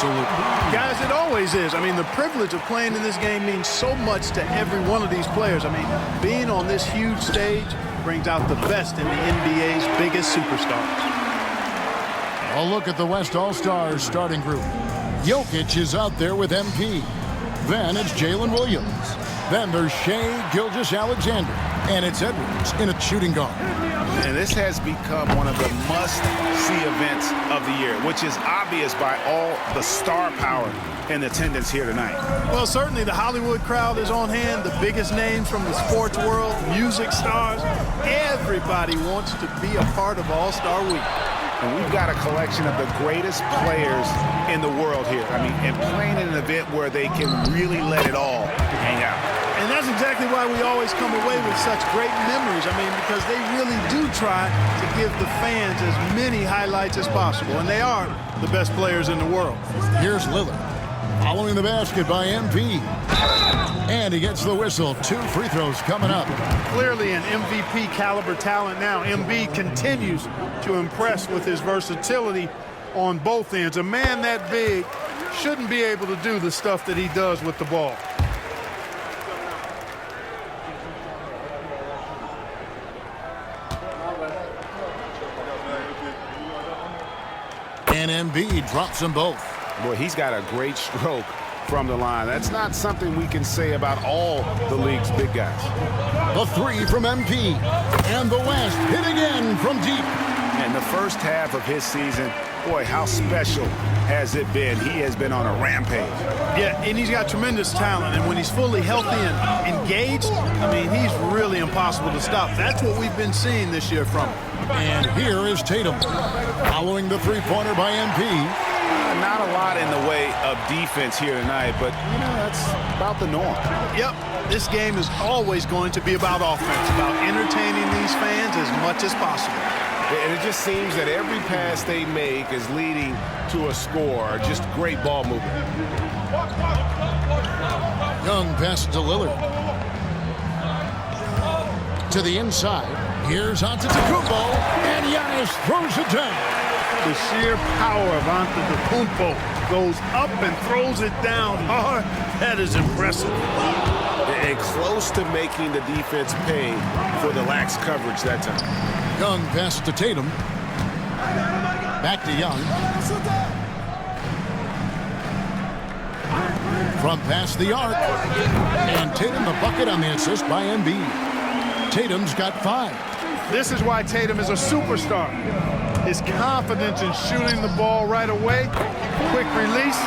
Absolutely. Guys, it always is. I mean, the privilege of playing in this game means so much to every one of these players. I mean, being on this huge stage brings out the best in the NBA's biggest superstars. A look at the West All-Stars starting group. Jokic is out there with MP. Then it's Jalen Williams. Then there's Shai Gilgeous-Alexander. And it's Edwards in a shooting guard. And this has become one of the must-see events of the year, which is obvious by all the star power in attendance here tonight. Well, certainly the Hollywood crowd is on hand, the biggest names from the sports world, music stars. Everybody wants to be a part of All-Star Week. And we've got a collection of the greatest players in the world here. I mean, and playing in an event where they can really let it all hang out. And that's exactly why we always come away with such great memories. I mean, because they really do try to give the fans as many highlights as possible. And they are the best players in the world. Here's Lillard. Following the basket by MP. And he gets the whistle. 2 free throws coming up. Clearly an MVP caliber talent now. MB continues to impress with his versatility on both ends. A man that big shouldn't be able to do the stuff that he does with the ball. And MB drops them both. Boy, he's got a great stroke from the line. That's not something we can say about all the league's big guys. The 3 from MP. And the West hit again from deep. And the first half of his season, boy, how special has it been? He has been on a rampage. Yeah, and he's got tremendous talent. And when he's fully healthy and engaged, I mean, he's really impossible to stop. That's what we've been seeing this year from him. And here is Tatum. Following the three-pointer by MP. Not a lot in the way of defense here tonight, but, you know, that's about the norm. Yep, this game is always going to be about offense, about entertaining these fans as much as possible. And it just seems that every pass they make is leading to a score. Just great ball movement. Young pass to Lillard. To the inside. Here's Antetokounmpo. And Giannis throws it down. The sheer power of Antetokounmpo goes up and throws it down hard. That is impressive. And close to making the defense pay for the lax coverage that time. Young pass to Tatum. Back to Young. From past the arc. And Tatum the bucket on the assist by MB. Tatum's got 5. This is why Tatum is a superstar. His confidence in shooting the ball right away, quick release,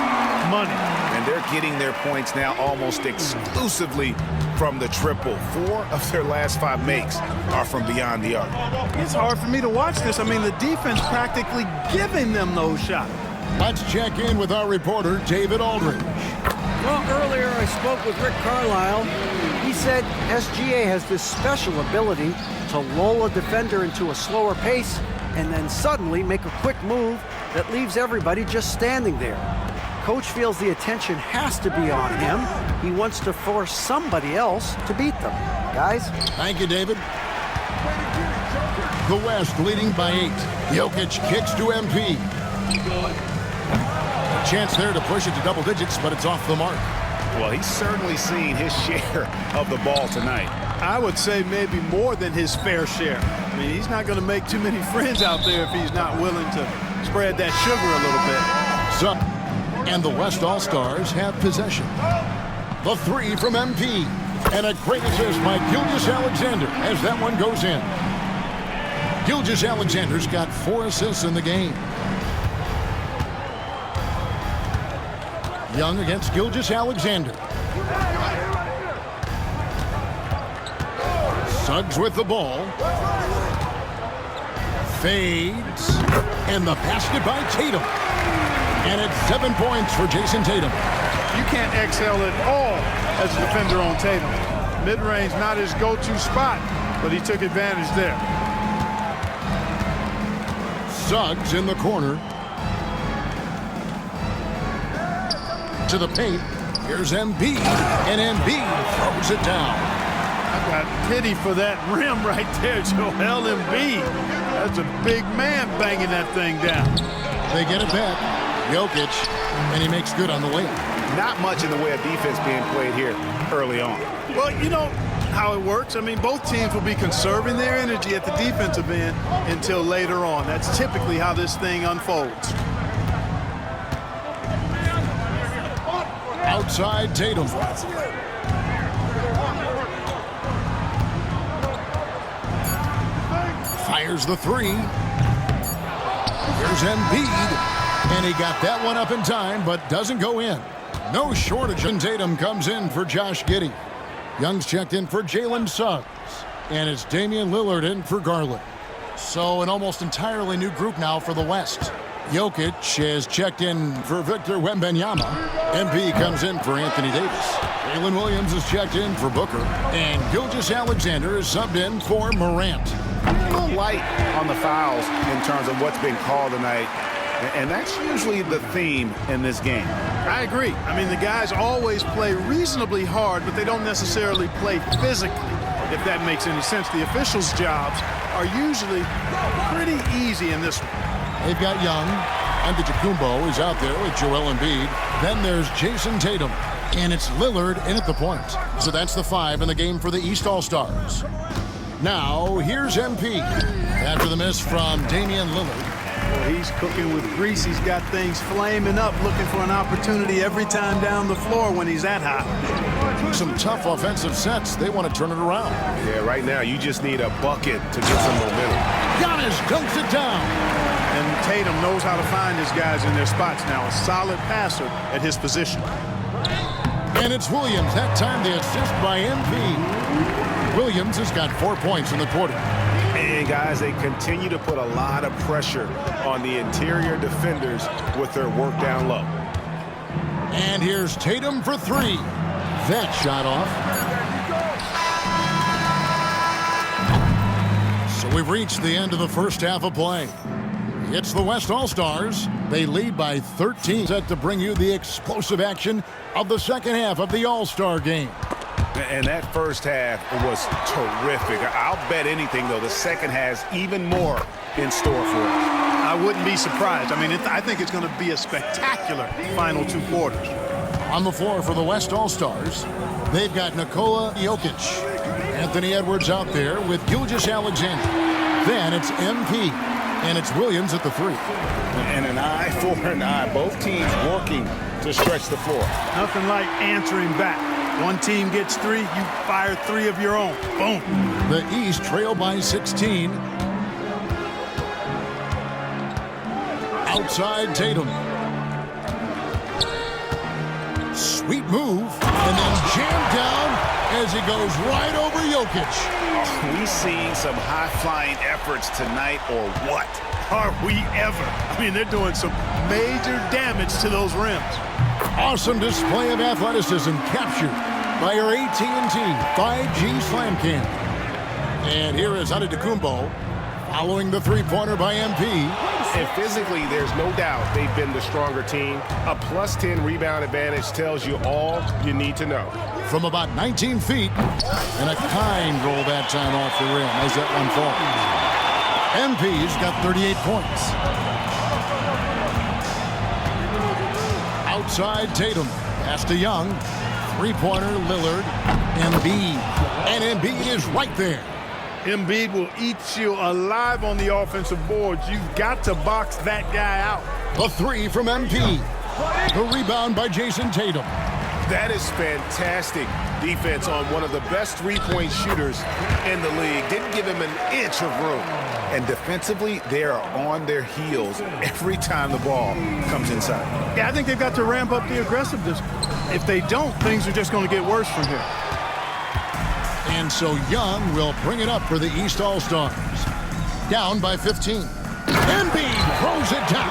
money. And they're getting their points now almost exclusively from the triple. 4 of their last 5 makes are from beyond the arc. It's hard for me to watch this. I mean, the defense practically giving them those shots. Let's check in with our reporter, David Aldridge. Well, earlier I spoke with Rick Carlisle. He said SGA has this special ability to lull a defender into a slower pace and then suddenly make a quick move that leaves everybody just standing there. Coach feels the attention has to be on him. He wants to force somebody else to beat them. Guys? Thank you, David. The West leading by 8. Jokic kicks to MP. A chance there to push it to double digits, but it's off the mark. Well, he's certainly seen his share of the ball tonight. I would say maybe more than his fair share. I mean, he's not going to make too many friends out there if he's not willing to spread that sugar a little bit. And the West All-Stars have possession. The 3 from MP. And a great assist by Gilgeous-Alexander as that one goes in. Gilgeous-Alexander's got 4 assists in the game. Young against Gilgeous-Alexander. Suggs with the ball. Fades. And the basket by Tatum. And it's 7 points for Jason Tatum. You can't excel at all as a defender on Tatum. Mid-range not his go-to spot, but he took advantage there. Suggs in the corner. To the paint. Here's Embiid. And Embiid throws it down. I got pity for that rim right there, Joel Embiid. That's a big man banging that thing down. They get it back. Jokic and he makes good on the layup. Not much in the way of defense being played here early on. Well, you know how it works. I mean, both teams will be conserving their energy at the defensive end until later on. That's typically how this thing unfolds. Outside Tatum. Fires the three. Here's Embiid. And he got that one up in time, but doesn't go in. No shortage. And Tatum comes in for Josh Giddey. Young's checked in for Jalen Suggs. And it's Damian Lillard in for Garland. So an almost entirely new group now for the West. Jokic has checked in for Victor Wembanyama. MP comes in for Anthony Davis. Jalen Williams is checked in for Booker. And Gilgeous-Alexander is subbed in for Morant. A little light on the fouls in terms of what's been called tonight. And that's usually the theme in this game. I agree. I mean, the guys always play reasonably hard, but they don't necessarily play physically, if that makes any sense. The officials' jobs are usually pretty easy in this one. They've got Young. Antetokounmpo is out there with Joel Embiid. Then there's Jason Tatum. And it's Lillard in at the point. So that's the 5 in the game for the East All-Stars. Now, here's MP. After the miss from Damian Lillard. Well, he's cooking with grease. He's got things flaming up, looking for an opportunity every time down the floor when he's that hot. Some tough offensive sets. They want to turn it around. Yeah, right now you just need a bucket to get some momentum. Giannis dunks it down. And Tatum knows how to find his guys in their spots now. A solid passer at his position. And it's Williams. That time the assist by MP. Williams has got 4 points in the quarter. And guys, they continue to put a lot of pressure on the interior defenders with their work down low. And here's Tatum for 3. That shot off. So we've reached the end of the first half of play. It's the West All-Stars. They lead by 13. Set to bring you the explosive action of the second half of the All-Star game. And that first half was terrific. I'll bet anything, though, the second has even more in store for us. I wouldn't be surprised. I mean, I think it's going to be a spectacular final 2 quarters. On the floor for the West All-Stars, they've got Nikola Jokic. Anthony Edwards out there with Gilgeous-Alexander. Then it's MP, and it's Williams at the 3. And an eye for an eye. Both teams working to stretch the floor. Nothing like answering back. One team gets 3, you fire 3 of your own. Boom. The East trail by 16. Outside Tatum. Sweet move. And then jammed down as he goes right over Jokic. Are we seeing some high-flying efforts tonight or what? Are we ever? I mean, they're doing some major damage to those rims. Awesome display of athleticism captured by our AT&T 5G Slam Cam. And here is Antetokounmpo following the three-pointer by MP. And physically, there's no doubt they've been the stronger team. A +10 rebound advantage tells you all you need to know. From about 19 feet, and a kind roll that time off the rim as that one falls. MP's got 38 points. Outside Tatum, pass to Young, three-pointer Lillard, Embiid, and Embiid is right there. Embiid will eat you alive on the offensive boards. You've got to box that guy out. The 3 from MP. The rebound by Jason Tatum. That is fantastic defense on one of the best three-point shooters in the league. Didn't give him an inch of room. And defensively, they are on their heels every time the ball comes inside. Yeah, I think they've got to ramp up the aggressiveness. If they don't, things are just going to get worse from here. And so Young will bring it up for the East All-Stars. Down by 15. Embiid throws it down.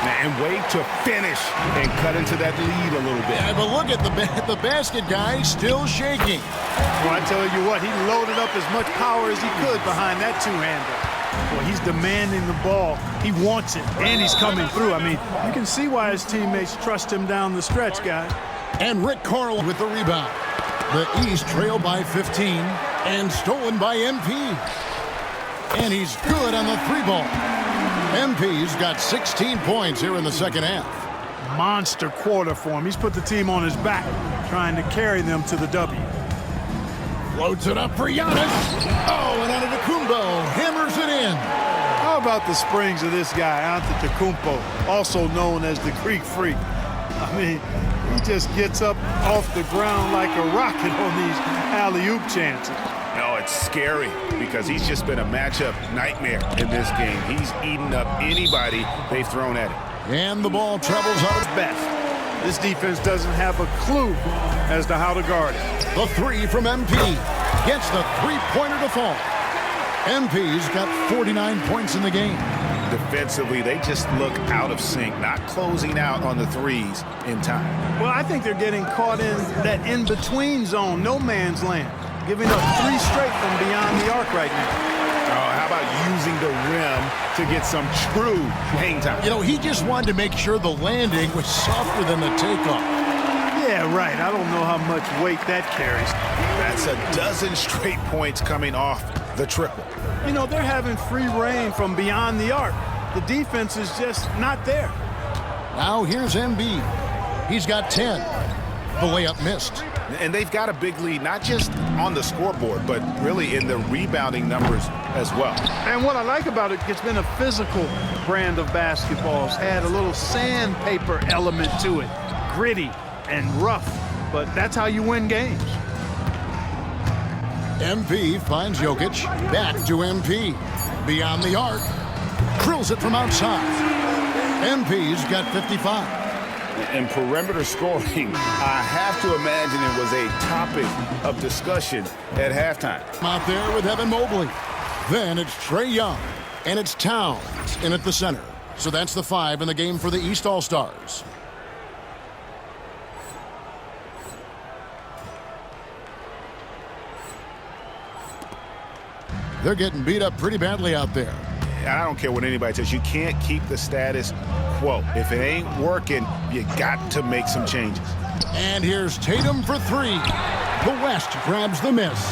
And wait to finish and cut into that lead a little bit. Yeah, but look at the basket guy still shaking. Well, I tell you what, he loaded up as much power as he could behind that two-hander. Well, he's demanding the ball. He wants it, and he's coming through. I mean, you can see why his teammates trust him down the stretch, guys. And Rick Carlisle with the rebound. The East trail by 15 and stolen by MP. And he's good on the 3 ball. MP's got 16 points here in the second half. monster quarter for him. He's put the team on his back, trying to carry them to the W. Floats it up for Giannis. Oh, and Antetokounmpo hammers it in. How about the springs of this guy, Antetokounmpo, also known as the Greek Freak? I mean, he just gets up off the ground like a rocket on these alley-oop chances. No, it's scary because he's just been a matchup nightmare in this game. He's eaten up anybody they've thrown at him. And the ball travels out of Best. This defense doesn't have a clue as to how to guard it. the three from MP. Gets the three-pointer to fall. MP's got 49 points in the game. Defensively, they just look out of sync, not closing out on the threes in time. Well, I think they're getting caught in that in-between zone, no man's land, giving up 3 straight from beyond the arc right now. Oh, how about using the rim to get some true hang time? You know, he just wanted to make sure the landing was softer than the takeoff. Yeah, right. I don't know how much weight that carries. That's a dozen straight points coming off the triple. You know, they're having free reign from beyond the arc. The defense is just not there. Now here's MB. He's got 10. The layup missed. And they've got a big lead, not just on the scoreboard, but really in the rebounding numbers as well. And what I like about it, it's been a physical brand of basketball. It's had a little sandpaper element to it. Gritty and rough, but that's how you win games. MP finds Jokic. Back to MP. Beyond the arc. Drills it from outside. MP's got 55. In perimeter scoring, I have to imagine it was a topic of discussion at halftime. Out there with Evan Mobley. Then it's Trae Young. And it's Towns in at the center. So that's the 5 in the game for the East All-Stars. They're getting beat up pretty badly out there. I don't care what anybody says. You can't keep the status quo. If it ain't working, you got to make some changes. And here's Tatum for 3. The West grabs the miss.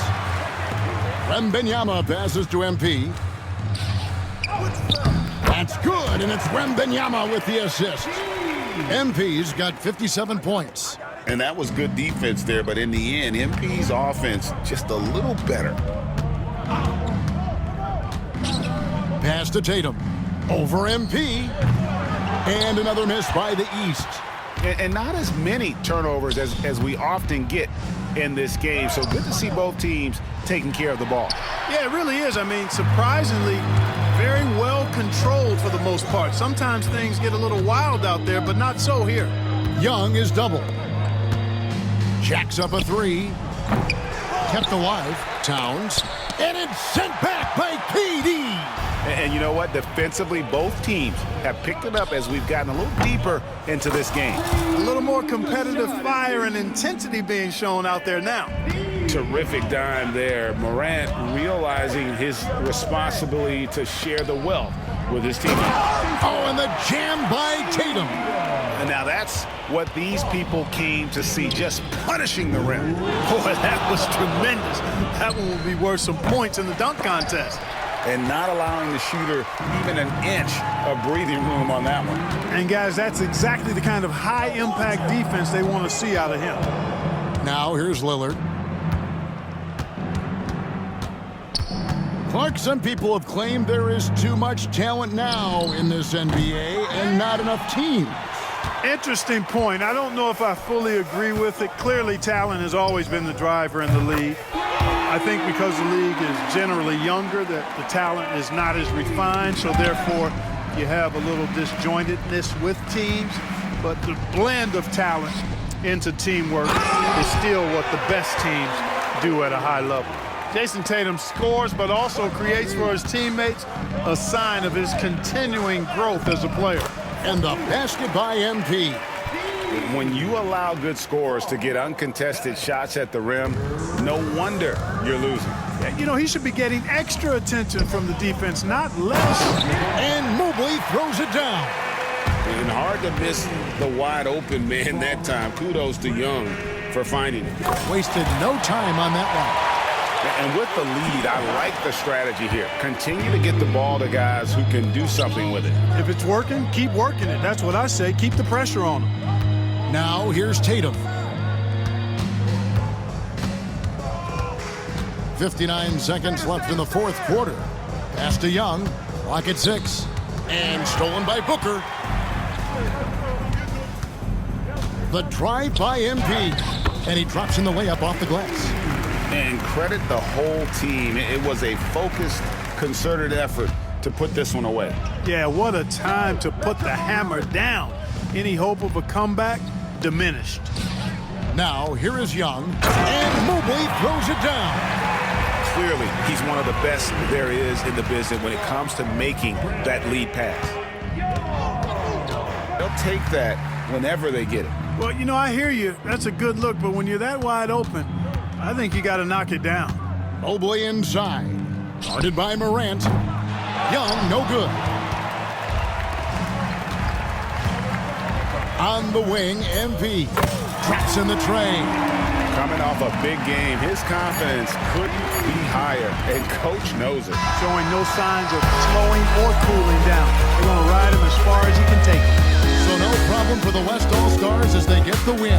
Wembanyama passes to MP. That's good, and it's Wembanyama with the assist. MP's got 57 points. And that was good defense there, but in the end, MP's offense just a little better. Pass to Tatum. Over MP. And another miss by the East. And not as many turnovers as we often get in this game. So good to see both teams taking care of the ball. Yeah, it really is. I mean, surprisingly, very well controlled for the most part. Sometimes things get a little wild out there, but not so here. Young is double. Jacks up a 3. Kept alive. Towns. And it's sent back by KD. And you know what? Defensively, both teams have picked it up as we've gotten a little deeper into this game. A little more competitive fire and intensity being shown out there now. Terrific dime there. Morant realizing his responsibility to share the wealth with his team. Oh, and the jam by Tatum. And now that's what these people came to see, just punishing the rim. Boy, that was tremendous. That one will be worth some points in the dunk contest. And not allowing the shooter even an inch of breathing room on that one. And guys, that's exactly the kind of high-impact defense they want to see out of him. Now here's Lillard. Clark, some people have claimed there is too much talent now in this NBA and not enough teams. Interesting point. I don't know if I fully agree with it. Clearly, talent has always been the driver in the league. I think because the league is generally younger, that the talent is not as refined, so therefore you have a little disjointedness with teams. But the blend of talent into teamwork is still what the best teams do at a high level. Jason Tatum scores, but also creates for his teammates a sign of his continuing growth as a player. And the basket by MP. When you allow good scorers to get uncontested shots at the rim, no wonder you're losing. You know, he should be getting extra attention from the defense, not less. And Mobley throws it down. And hard to miss the wide open man that time. Kudos to Young for finding it. Wasted no time on that one. And with the lead, I like the strategy here. Continue to get the ball to guys who can do something with it. If it's working, keep working it. That's what I say. Keep the pressure on them. Now here's Tatum. 59 seconds left in the fourth quarter. Pass to Young. Clock at 6. And stolen by Booker. The drive by MP. And he drops in the layup off the glass. And credit the whole team. It was a focused, concerted effort to put this one away. Yeah, what a time to put the hammer down. Any hope of a comeback? Diminished. Now, here is Young. And Mobley throws it down. Clearly, he's one of the best there is in the business when it comes to making that lead pass. They'll take that whenever they get it. Well, you know, I hear you. That's a good look, but when you're that wide open, I think you got to knock it down. Mobley inside. Guarded by Morant. Young, no good. On the wing, MP. Drops in the train. Coming off a big game, his confidence couldn't be higher, and coach knows it. Showing no signs of slowing or cooling down. They're going to ride him as far as he can take him. So no problem for the West All-Stars as they get the win.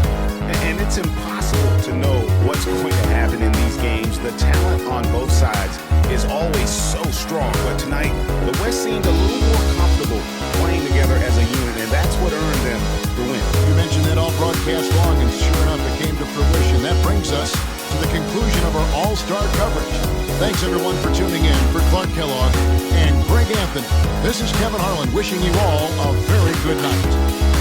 And it's impossible to know what's going to happen in these games. The talent on both sides is always so strong. But tonight, the West seemed a little more comfortable playing together as a unit, and that's what earned them the win. You mentioned that all broadcast long, and sure enough, it came to fruition. That brings us to the conclusion of our All-Star coverage. Thanks, everyone, for tuning in. For Clark Kellogg and Greg Anthony, this is Kevin Harlan wishing you all a very good night.